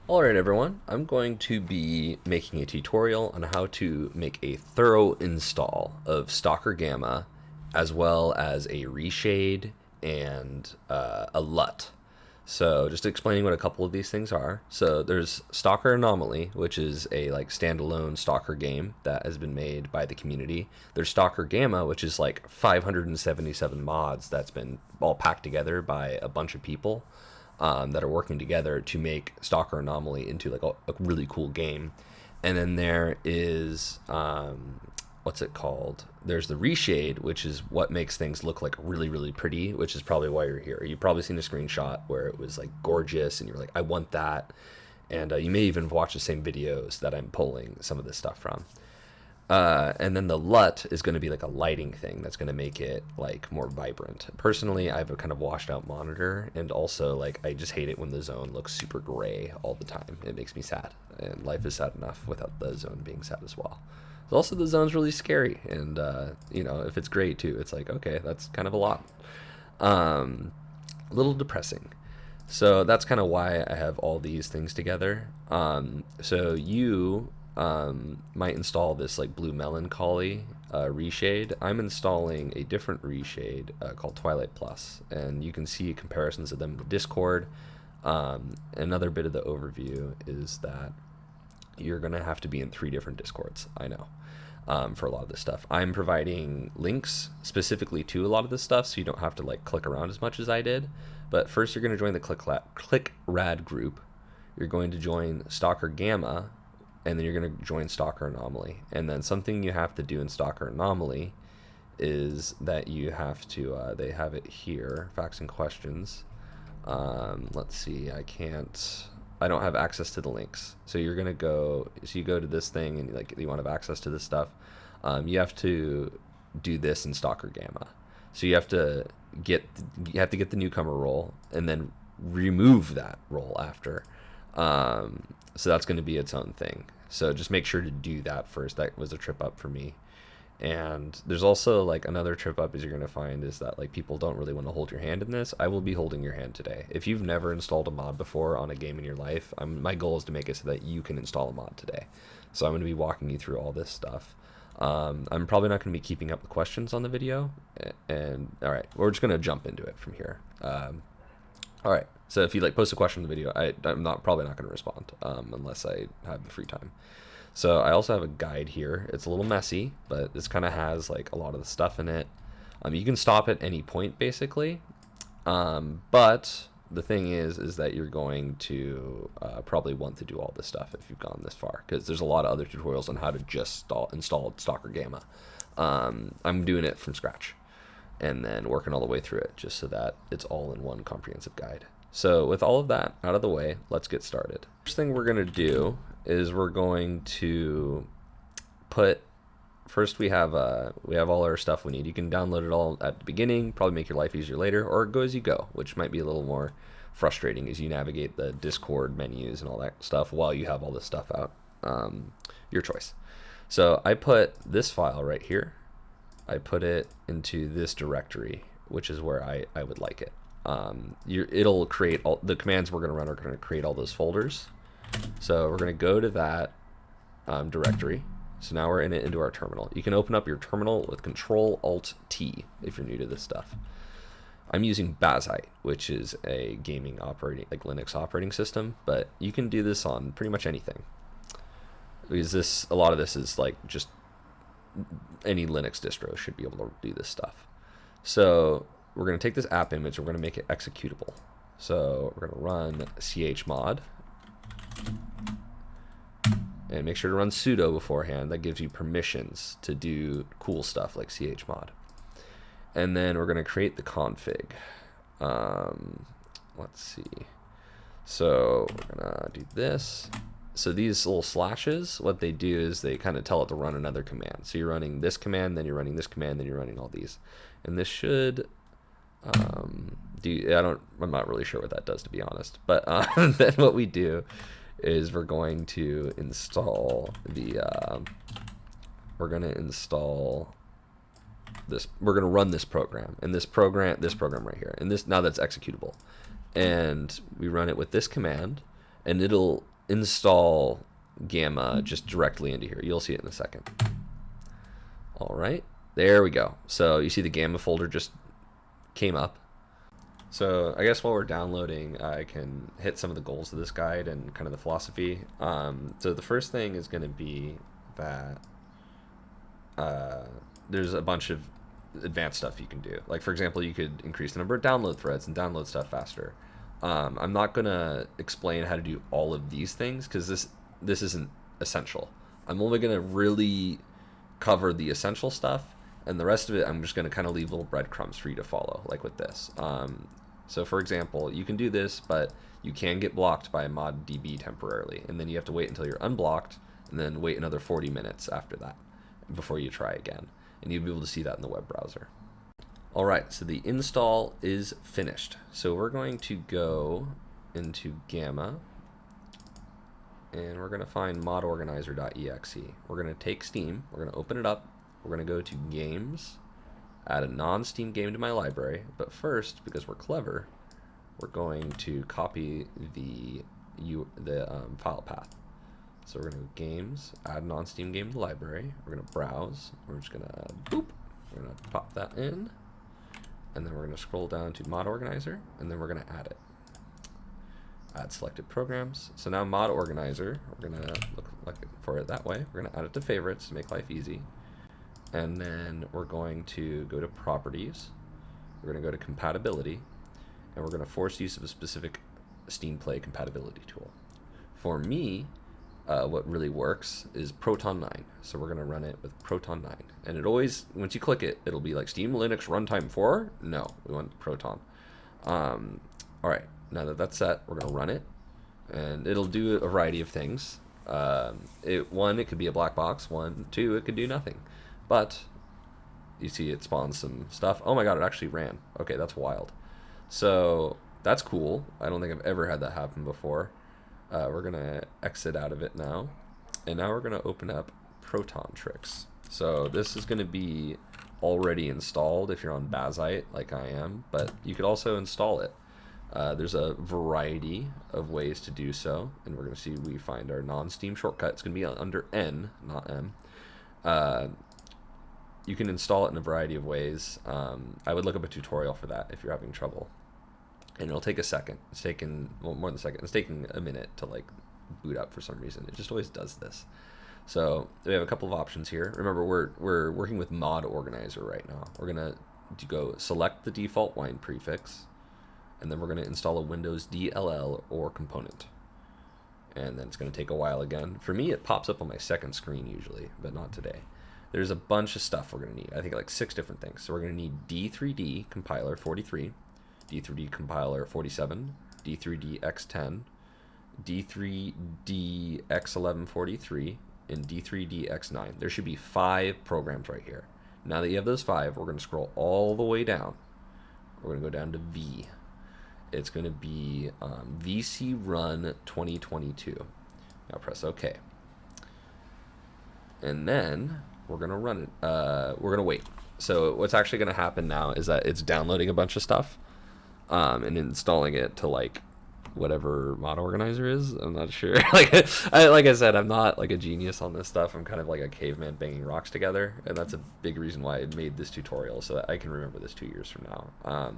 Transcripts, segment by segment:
Alright everyone, I'm going to be making a tutorial on how to make a thorough install of Stalker Gamma as well as a Reshade and a LUT. So just explaining what a couple of these things are. So there's Stalker Anomaly, which is a like standalone Stalker game that has been made by the community. There's Stalker Gamma, which is like 577 mods that's been all packed together by a bunch of people that are working together to make Stalker Anomaly into like a really cool game. And then there is what's it called? There's the Reshade, which is what makes things look like really, really pretty, which is probably why you're here. You've probably seen a screenshot where it was like gorgeous and you're like, I want that. And you may even watch the same videos that I'm pulling some of this stuff from. And then the LUT is going to be like a lighting thing that's going to make it like more vibrant. Personally, I have a kind of washed out monitor, and also like I just hate it when the zone looks super gray all the time. It makes me sad, and life is sad enough without the zone being sad as well. Also, the zone's really scary, and you know, if it's gray too, it's like, okay, that's kind of a lot. A little depressing. So that's kind of why I have all these things together. So you might install this like Blue Melancholy Reshade. I'm installing a different Reshade called Twilight Plus, and you can see comparisons of them in the Discord. Another bit of the overview is that you're going to have to be in 3 different Discords, I know, for a lot of this stuff. I'm providing links specifically to a lot of this stuff, so you don't have to like click around as much as I did. But first you're going to join the ClickRad group. You're going to join Stalker Gamma, and then you're going to join Stalker Anomaly. And then something you have to do in Stalker Anomaly is that you have to, they have it here, facts and questions. Let's see, I don't have access to the links. So you're going to go, so you go to this thing and like you want to have access to this stuff. You have to do this in Stalker Gamma. So you have to get the newcomer role and then remove that role after. So that's going to be its own thing. So just make sure to do that first. That was a trip up for me. And there's also like another trip up is you're going to find is that like people don't really want to hold your hand in this. I will be holding your hand today. If you've never installed a mod before on a game in your life, my goal is to make it so that you can install a mod today. So I'm going to be walking you through all this stuff. I'm probably not going to be keeping up the questions on the video. And all right, we're just going to jump into it from here. All right. So if you like post a question in the video, I'm probably not going to respond unless I have the free time. So I also have a guide here. It's a little messy, but this kind of has like a lot of the stuff in it. You can stop at any point basically, but the thing is that you're going to probably want to do all this stuff if you've gone this far, because there's a lot of other tutorials on how to just install Stalker Gamma. I'm doing it from scratch and then working all the way through it just so that it's all in one comprehensive guide. So with all of that out of the way, let's get started. First thing we're going to do is we're going to put, first we have all our stuff we need. You can download it all at the beginning, probably make your life easier later, or go as you go, which might be a little more frustrating as you navigate the Discord menus and all that stuff while you have all this stuff out. Your choice. So I put this file right here. I put it into this directory, which is where I would like it. It'll create all the commands we're going to run are going to create all those folders. So we're going to go to that directory. So now we're in it into our terminal. You can open up your terminal with Control-Alt-T if you're new to this stuff. I'm using Bazite, which is a gaming operating, like Linux operating system, but you can do this on pretty much anything. Because a lot of this is like just any Linux distro should be able to do this stuff. So we're going to take this app image and we're going to make it executable. So we're going to run chmod and make sure to run sudo beforehand. That gives you permissions to do cool stuff like chmod. And then we're going to create the config. Let's see. So we're going to do this. So these little slashes, what they do is they kind of tell it to run another command. So you're running this command, then you're running this command, then you're running all these. And this should I'm not really sure what that does, to be honest. But then what we do is we're going to install we're going to install this. We're going to run this program, and this program right here, and this now that's executable, and we run it with this command, and it'll install Gamma just directly into here. You'll see it in a second. All right, there we go. So you see the Gamma folder just came up. So I guess while we're downloading, I can hit some of the goals of this guide and kind of the philosophy. So the first thing is going to be that there's a bunch of advanced stuff you can do. Like, for example, you could increase the number of download threads and download stuff faster. I'm not going to explain how to do all of these things because this isn't essential. I'm only going to really cover the essential stuff, and the rest of it I'm just going to kind of leave little breadcrumbs for you to follow, like with this. So for example, you can do this, but you can get blocked by ModDB temporarily, and then you have to wait until you're unblocked, and then wait another 40 minutes after that before you try again. And you'll be able to see that in the web browser. All right, so the install is finished. So we're going to go into Gamma, and we're going to find modorganizer.exe. We're going to take Steam, we're going to open it up, we're going to go to Games, add a non-Steam game to my library, but first, because we're clever, we're going to copy the file path. So we're going to go Games, add non-Steam game to the library, we're going to browse, we're just going to boop, we're going to pop that in, and then we're going to scroll down to Mod Organizer, and then we're going to add it. Add selected programs. So now Mod Organizer, we're going to look for it that way. We're going to add it to favorites to make life easy. And then we're going to go to Properties. We're going to go to Compatibility, and we're going to force use of a specific Steam Play compatibility tool. For me, what really works is Proton 9. So we're going to run it with Proton 9. And it always, once you click it, it'll be like Steam Linux Runtime 4. No, we want Proton. All right, now that that's set, we're going to run it. And it'll do a variety of things. One, it could be a black box. Two, it could do nothing. But you see it spawns some stuff. Oh my god, it actually ran. Okay, that's wild. So that's cool. I don't think I've ever had that happen before. We're going to exit out of it now. And now we're going to open up Proton Tricks. So this is going to be already installed if you're on Bazite like I am, but you could also install it. There's a variety of ways to do so, and we're going to see we find our non-Steam shortcut. It's going to be under N, not M. You can install it in a variety of ways. I would look up a tutorial for that if you're having trouble. And it'll take a second. It's taken, well, more than a second. It's taking a minute to like boot up for some reason. It just always does this. So we have a couple of options here. Remember, we're working with Mod Organizer right now. We're gonna go select the default wine prefix, and then we're gonna install a Windows DLL or component. And then it's gonna take a while again. For me, it pops up on my second screen usually, but not today. There's a bunch of stuff we're gonna need. I think like 6 different things. So we're gonna need D3D compiler 43, D3D compiler 47, D3D X10, D3D X1143, and D3D X9. There should be 5 programs right here. Now that you have those 5, we're going to scroll all the way down. We're going to go down to V. It's going to be VC Run 2022. Now press OK. And then we're going to run it. We're going to wait. So what's actually going to happen now is that it's downloading a bunch of stuff and installing it to like whatever Mod Organizer is. I'm not sure. like I said, I'm not like a genius on this stuff. I'm kind of like a caveman banging rocks together, and that's a big reason why I made this tutorial, so that I can remember this 2 years from now.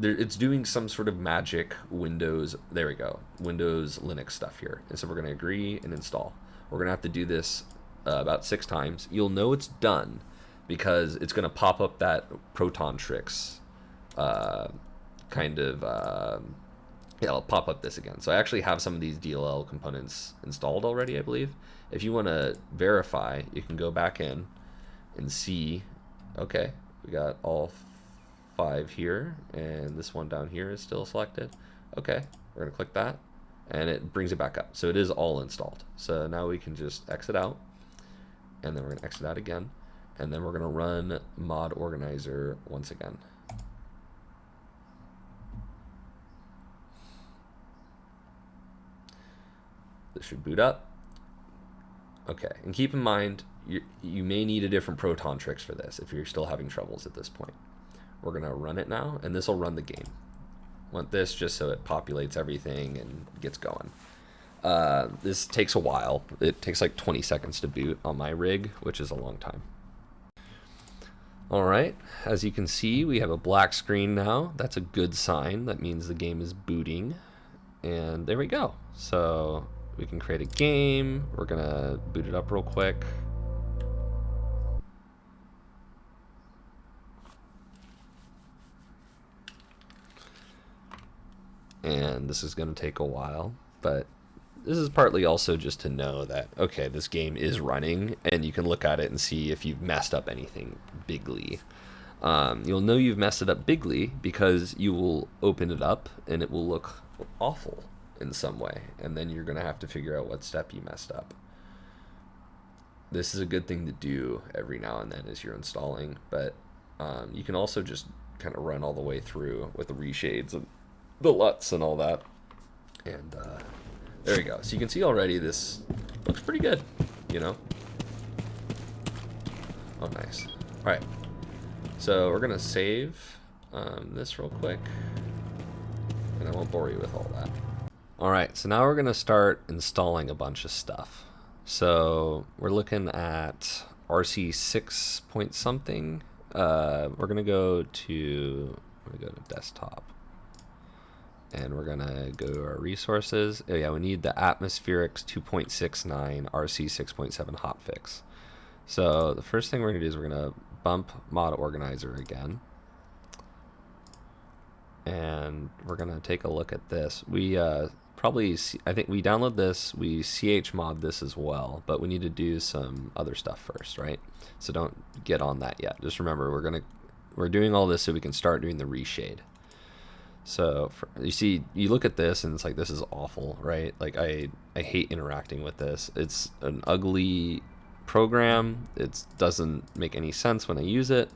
It's doing some sort of magic Windows, there we go, Windows Linux stuff here. And so we're going to agree and install. We're going to have to do this about 6 times. You'll know it's done because it's going to pop up that Proton Tricks yeah, I'll pop up this again. So I actually have some of these DLL components installed already, I believe. If you want to verify, you can go back in and see, okay, we got all 5 here, and this one down here is still selected. Okay, we're going to click that, and it brings it back up. So it is all installed. So now we can just exit out, and then we're going to exit out again, and then we're going to run Mod Organizer once again. This should boot up. Okay, and keep in mind, you may need a different Proton Tricks for this if you're still having troubles at this point. We're going to run it now, and this will run the game. Want this just so it populates everything and gets going. This takes a while. It takes like 20 seconds to boot on my rig, which is a long time. Alright, as you can see, we have a black screen now. That's a good sign. That means the game is booting. And there we go. So we can create a game. We're gonna boot it up real quick. And this is gonna take a while, but this is partly also just to know that, okay, this game is running, and you can look at it and see if you've messed up anything bigly. You'll know you've messed it up bigly because you will open it up and it will look awful in some way, and then you're going to have to figure out what step you messed up. This is a good thing to do every now and then as you're installing, but you can also just kind of run all the way through with the reshades and the LUTs and all that. And there we go. So you can see already this looks pretty good, you know? Oh, nice. All right. So we're going to save this real quick, and I won't bore you with all that. All right, so now we're going to start installing a bunch of stuff. So we're looking at RC 6 point something. We're going to go to desktop. And we're going to go to our resources. Oh yeah, we need the Atmospherics 2.69 RC 6.7 hotfix. So the first thing we're going to do is we're going to bump mod organizer again. And we're going to take a look at this. We I think we download this, we chmod this as well, but we need to do some other stuff first, right? So don't get on that yet. Just remember, we're doing all this so we can start doing the reshade. So you see, you look at this and it's like, this is awful, right? Like I hate interacting with this. It's an ugly program. It doesn't make any sense when I use it.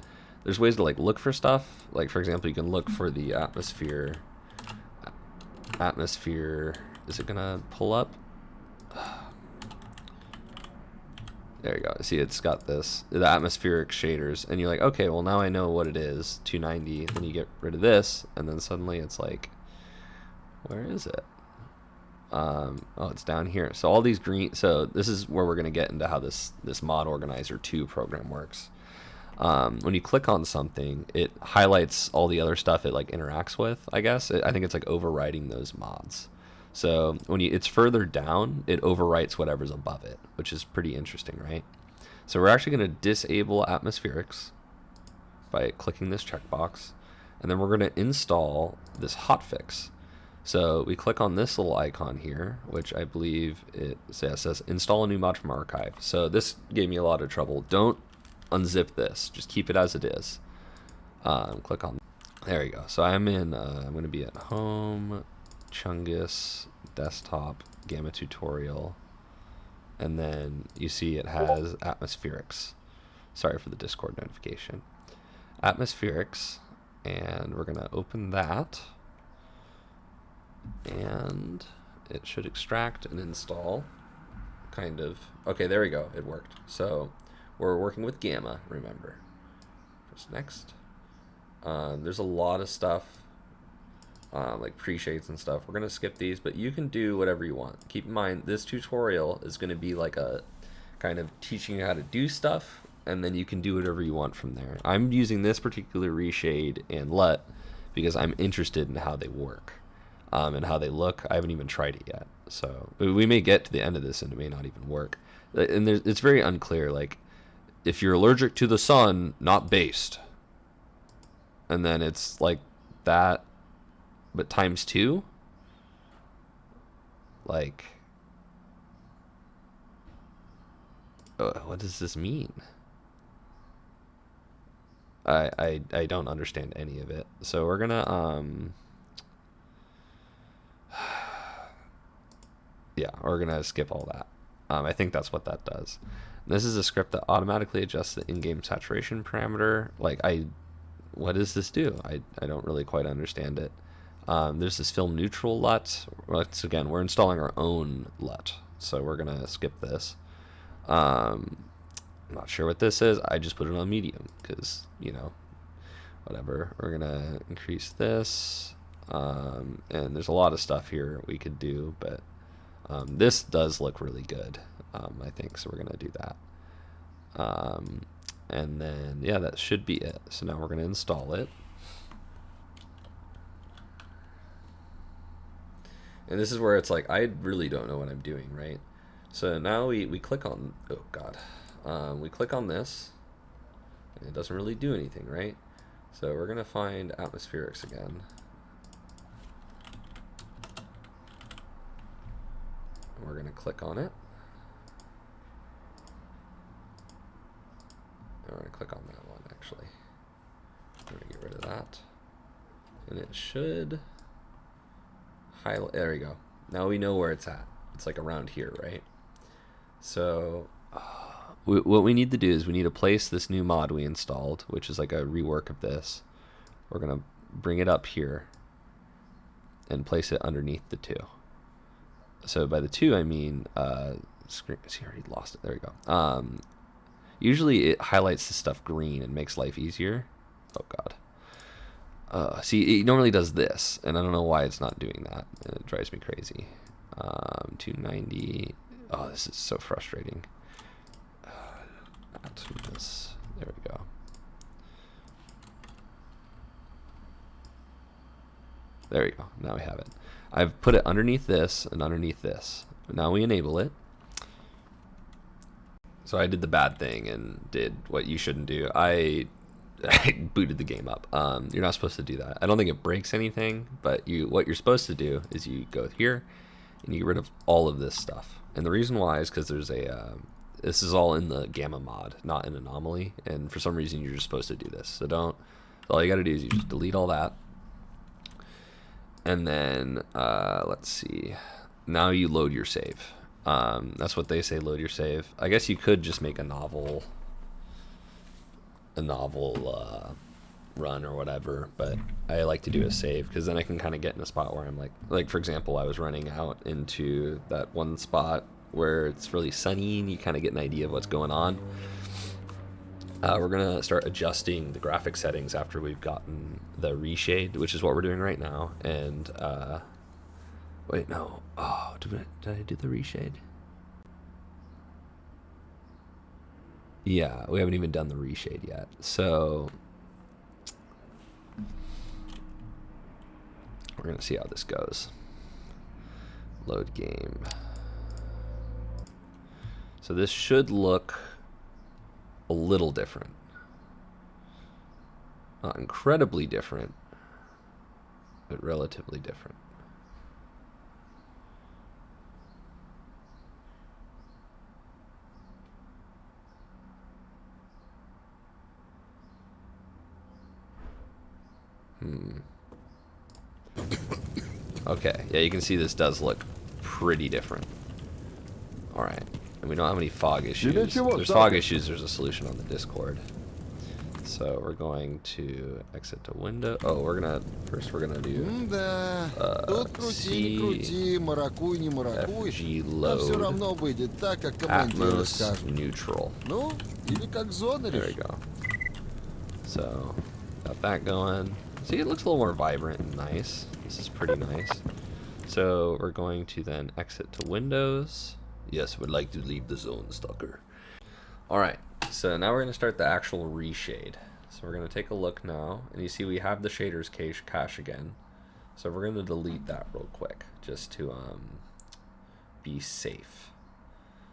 There's ways to like look for stuff. Like for example, you can look for the atmosphere. Is it gonna pull up? There you go. See, it's got the atmospheric shaders, and you're like, okay, well now I know what it is, 290. Then you get rid of this, and then suddenly it's like, where is it? Oh, it's down here. So all these green. So this is where we're gonna get into how this mod organizer 2 program works. When you click on something, it highlights all the other stuff it like interacts with, I guess. I think it's like overriding those mods. So when it's further down, it overwrites whatever's above it, which is pretty interesting, right? So we're actually going to disable atmospherics by clicking this checkbox, and then we're going to install this hotfix. So we click on this little icon here, which I believe it says install a new mod from archive. So this gave me a lot of trouble. Don't unzip this, just keep it as it is. Click on, there you go. So I'm in, I'm going to be at home, Chungus, desktop, Gamma tutorial, and then you see it has atmospherics. Sorry for the Discord notification. Atmospherics, and we're going to open that, and it should extract and install, kind of. Okay, there we go, it worked. So we're working with Gamma, remember. Press next. There's a lot of stuff, like pre-shades and stuff. We're going to skip these, but you can do whatever you want. Keep in mind, this tutorial is going to be like a kind of teaching you how to do stuff, and then you can do whatever you want from there. I'm using this particular reshade and LUT because I'm interested in how they work and how they look. I haven't even tried it yet. So we may get to the end of this and it may not even work. And it's very unclear, like, if you're allergic to the sun, not based. And then it's like that, but times 2? Like, what does this mean? I don't understand any of it. So we're gonna, yeah, we're gonna skip all that. I think that's what that does. This is a script that automatically adjusts the in-game saturation parameter. Like, what does this do? I don't really quite understand it. There's this film neutral LUT. Once again, we're installing our own LUT, so we're gonna skip this. I'm not sure what this is. I just put it on medium because, you know, whatever. We're gonna increase this, and there's a lot of stuff here we could do, but This does look really good, I think, so we're going to do that. And then, yeah, that should be it. So now we're going to install it. And this is where it's like, I really don't know what I'm doing, right? So now we click on, oh God, we click on this, and it doesn't really do anything, right? So we're going to find atmospherics again. And we're going to click on it. I'm going to click on that one, actually. I'm going to get rid of that. And it should highlight, there we go. Now we know where it's at. It's like around here, right? So what we need to do is we need to place this new mod we installed, which is like a rework of this. We're going to bring it up here and place it underneath the 2. So by the 2, I mean, screen, see, I already lost it. There we go. Usually it highlights the stuff green and makes life easier. Oh God. See, it normally does this, and I don't know why it's not doing that. It drives me crazy. 290. Oh, this is so frustrating. There we go. There we go. Now we have it. I've put it underneath this and underneath this. Now we enable it. So I did the bad thing and did what you shouldn't do. I booted the game up. You're not supposed to do that. I don't think it breaks anything, but what you're supposed to do is you go here and you get rid of all of this stuff. And the reason why is because there's a this is all in the gamma mod, not in anomaly, and for some reason you're just supposed to do this. So all you got to do is you just delete all that. And then let's see. Now you load your save. That's what they say, load your save. I guess you could just make a novel run or whatever, but I like to do a save because then I can kind of get in a spot where I'm like for example, I was running out into that one spot where it's really sunny and you kind of get an idea of what's going on. We're gonna start adjusting the graphic settings after we've gotten the reshade, which is what we're doing right now. And wait, no. Oh, did I do the reshade? Yeah, we haven't even done the reshade yet. So we're gonna see how this goes. Load game. So this should look a little different. Not incredibly different, but relatively different. Okay, yeah, you can see this does look pretty different. All right, and we don't have any fog issues. If there's fog issues, there's a solution on the Discord. So we're going to exit to window. Oh, we're gonna do C, FG load, Atmos neutral. There we go. So got that going. See, it looks a little more vibrant and nice. This is pretty nice. So we're going to then exit to Windows. Yes, would like to leave the zone, Stalker. All right, so now we're going to start the actual reshade. So we're going to take a look now, and you see we have the shaders cache again. So we're going to delete that real quick, just to be safe.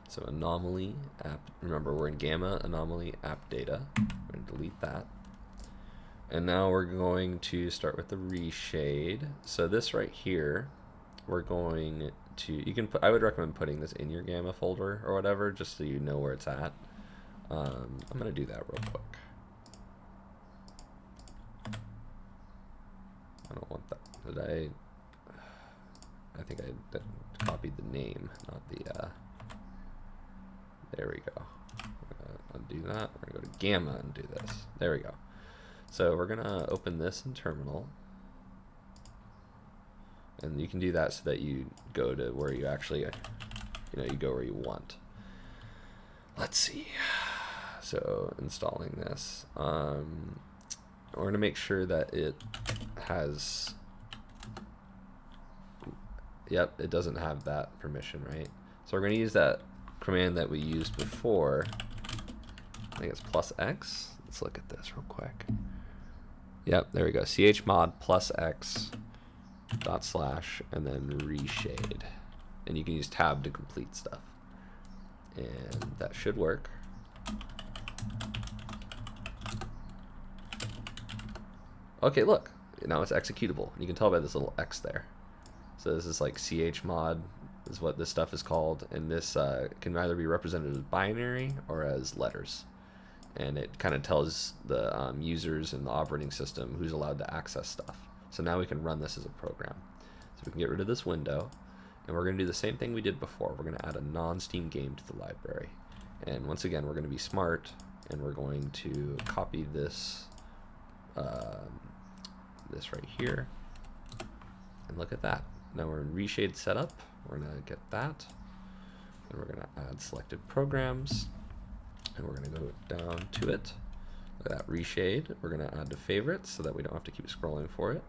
So anomaly app. Remember, we're in gamma anomaly app data. We're going to delete that. And now we're going to start with the reshade. So this right here, we're going to, you can put, I would recommend putting this in your gamma folder or whatever, just so you know where it's at. I'm gonna do that real quick. I don't want that. Did I think I copied the name, not the, there we go. Undo that, we're gonna go to gamma and do this. There we go. So we're gonna open this in terminal, and you can do that so that you go to where you actually, you go where you want. Let's see. So installing this, we're gonna make sure that it has Yep, it doesn't have that permission, right? So we're going to use that command that we used before. I think it's +x. Let's look at this real quick. Yep, there we go. chmod +x / and then reshade. And you can use tab to complete stuff. And that should work. Okay, look. Now it's executable. You can tell by this little X there. So this is like chmod is what this stuff is called. And this can either be represented as binary or as letters. And it kind of tells the users in the operating system who's allowed to access stuff. So now we can run this as a program. So we can get rid of this window, and we're going to do the same thing we did before. We're going to add a non-Steam game to the library. And once again, we're going to be smart, and we're going to copy this, this right here. And look at that. Now we're in Reshade setup. We're going to get that. And we're going to add selected programs. And we're going to go down to it. Look at that, Reshade. We're going to add to favorites so that we don't have to keep scrolling for it.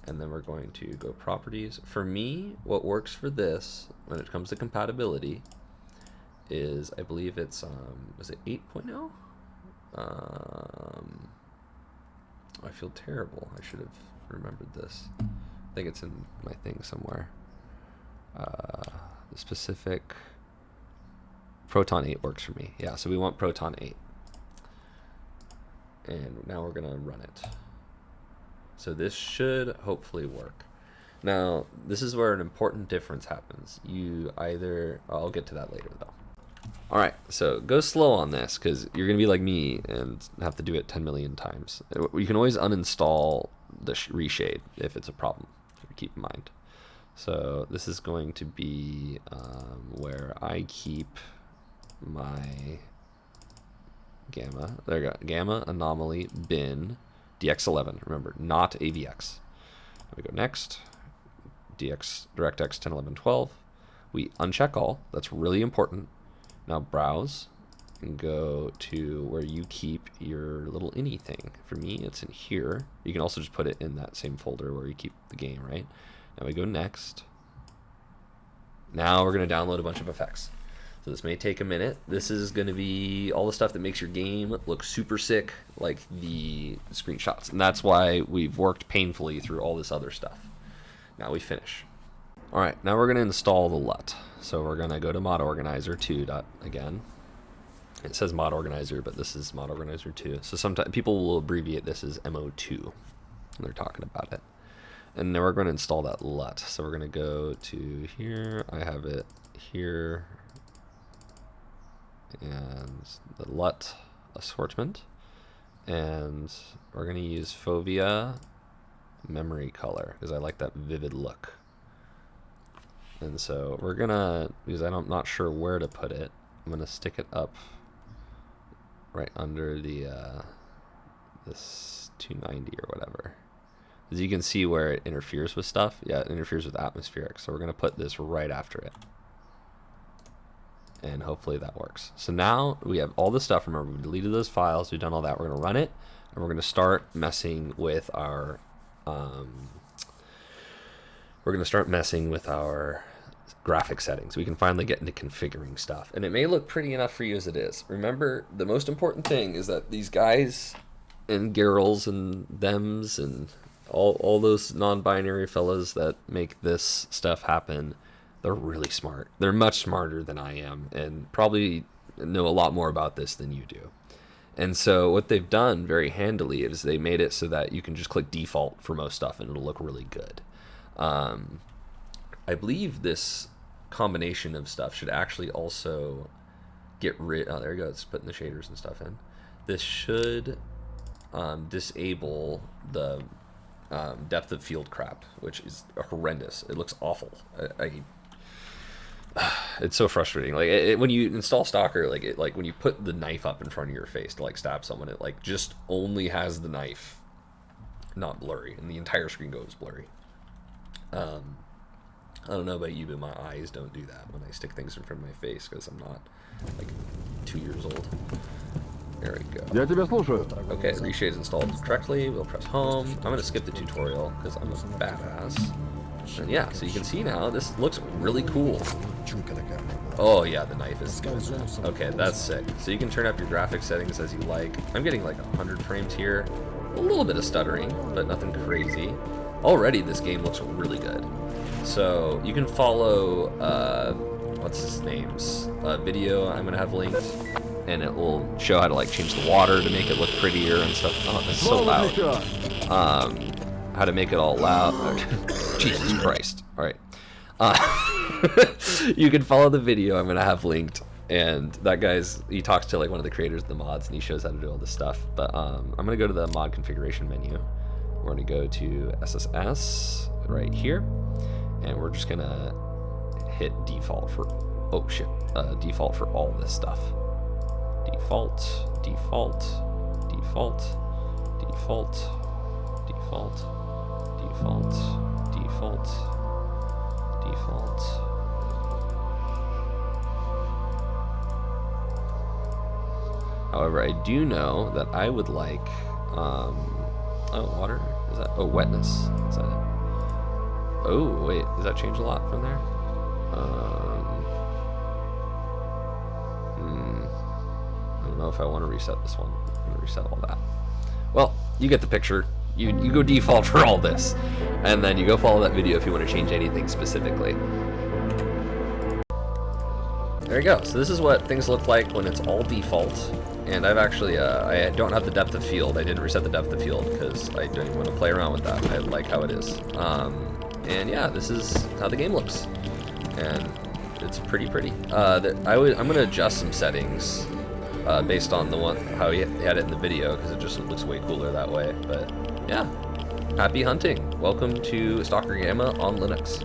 And then we're going to go properties. For me, what works for this when it comes to compatibility is, I believe it's, was it 8.0? I feel terrible. I should have remembered this. I think it's in my thing somewhere. The specific Proton 8 works for me. Yeah, so we want Proton 8. And now we're going to run it. So this should hopefully work. Now, this is where an important difference happens. You either, I'll get to that later though. All right, so go slow on this because you're going to be like me and have to do it 10 million times. You can always uninstall the Reshade if it's a problem, so keep in mind. So this is going to be where I keep my gamma, there you go, gamma anomaly bin dx11, remember, not avx. We go next, dx directx 10 11 12. We uncheck all, that's really important. Now browse and go to where you keep your little ini thing. For me, it's in here. You can also just put it in that same folder where you keep the game, right? Now we go next. Now we're going to download a bunch of effects. So this may take a minute. This is going to be all the stuff that makes your game look super sick, like the screenshots. And that's why we've worked painfully through all this other stuff. Now we finish. All right, now we're going to install the LUT. So we're going to go to mod organizer 2. Again. It says mod organizer, but this is mod organizer 2. So sometimes people will abbreviate this as MO2 when they're talking about it. And then we're going to install that LUT. So we're going to go to here. I have it here. And the LUT assortment. And we're going to use Fovea memory color because I like that vivid look. And so we're going to, because I'm not sure where to put it, I'm going to stick it up right under the this 290 or whatever. As you can see where it interferes with stuff. Yeah, it interferes with atmospheric. So we're going to put this right after it. And hopefully that works. So now we have all this stuff. Remember, we deleted those files. We've done all that. We're going to run it. And we're going to start messing with our graphic settings. We can finally get into configuring stuff. And it may look pretty enough for you as it is. Remember, the most important thing is that these guys and girls and thems and all those non-binary fellas that make this stuff happen, they're really smart. They're much smarter than I am and probably know a lot more about this than you do. And so what they've done very handily is they made it so that you can just click default for most stuff and it'll look really good. I believe this combination of stuff should actually also get rid, oh there you go, it's putting the shaders and stuff in. This should disable the depth of field crap, which is horrendous. It looks awful. It's so frustrating. Like when you install Stalker, like when you put the knife up in front of your face to like stab someone, it like just only has the knife, not blurry, and the entire screen goes blurry. I don't know about you, but my eyes don't do that when I stick things in front of my face because I'm not like 2 years old. There we go. Я тебя слушаю. Okay, Reshade is installed correctly. We'll press home. I'm going to skip the tutorial because I'm a badass. And yeah, so you can see now, this looks really cool. Oh yeah, the knife is good. Okay, that's sick. So you can turn up your graphics settings as you like. I'm getting like 100 frames here. A little bit of stuttering, but nothing crazy. Already this game looks really good. So you can follow, what's his name's video I'm gonna have linked, and it will show how to like change the water to make it look prettier and stuff. Oh, that's so loud. How to make it all loud. Jesus Christ. All right. You can follow the video I'm gonna have linked, and that he talks to like one of the creators of the mods, and he shows how to do all this stuff. But I'm gonna go to the mod configuration menu. We're gonna go to SSS right here, and we're just gonna hit default for default for all this stuff. Default, default, default, default, default, default, default, default. However, I do know that I would like, oh, water? Is that, oh, wetness. Is that it? Oh, wait, does that change a lot from there? I don't know if I want to reset this one. I'm going to reset all that. Well, you get the picture. You go default for all this, and then you go follow that video if you want to change anything specifically. There you go. So this is what things look like when it's all default. And I've actually, I don't have the depth of field. I didn't reset the depth of field because I don't want to play around with that. I like how it is. And yeah, this is how the game looks. And it's pretty. I'm going to adjust some settings based on how he had it in the video, because it just looks way cooler that way. But yeah, happy hunting. Welcome to Stalker Gamma on Linux.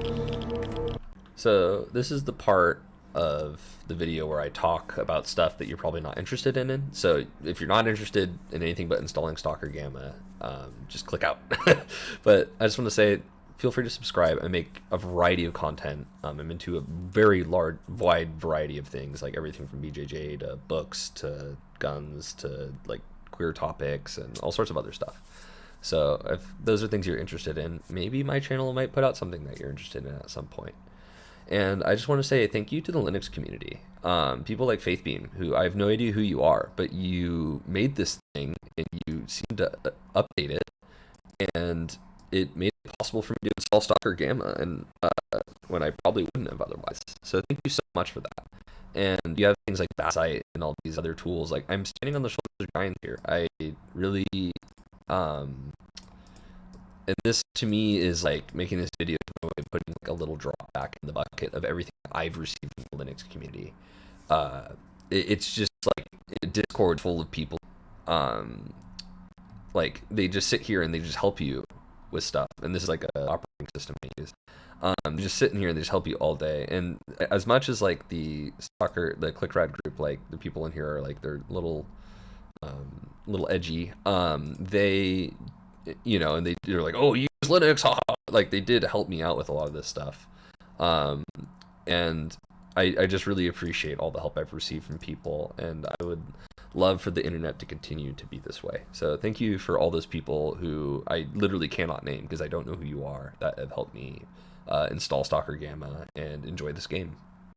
So this is the part of the video where I talk about stuff that you're probably not interested in. So if you're not interested in anything but installing Stalker Gamma, just click out. But I just want to say, feel free to subscribe. I make a variety of content. I'm into a very wide variety of things, like everything from BJJ to books to guns to like queer topics and all sorts of other stuff. So if those are things you're interested in, maybe my channel might put out something that you're interested in at some point. And I just want to say thank you to the Linux community. People like FaithBeam, who I have no idea who you are, but you made this thing and you seem to update it, and it made it possible for me to install Stalker Gamma, and when I probably wouldn't have otherwise. So thank you so much for that. And you have things like Bassite and all these other tools. Like, I'm standing on the shoulders of giants here. I really, and this to me is like making this video, putting like a little drop back in the bucket of everything I've received from the Linux community. It's just like a Discord full of people. Like, they just sit here and they just help you with stuff. And this is like an operating system I use. They're just sitting here and they just help you all day. And as much as like the ClickRad group, like the people in here are like, they're little edgy. They, you know, and they're like, oh, use Linux, haha. Like, they did help me out with a lot of this stuff. And I just really appreciate all the help I've received from people, and I would love for the internet to continue to be this way. So thank you for all those people who I literally cannot name because I don't know who you are, that have helped me install Stalker Gamma and enjoy this game.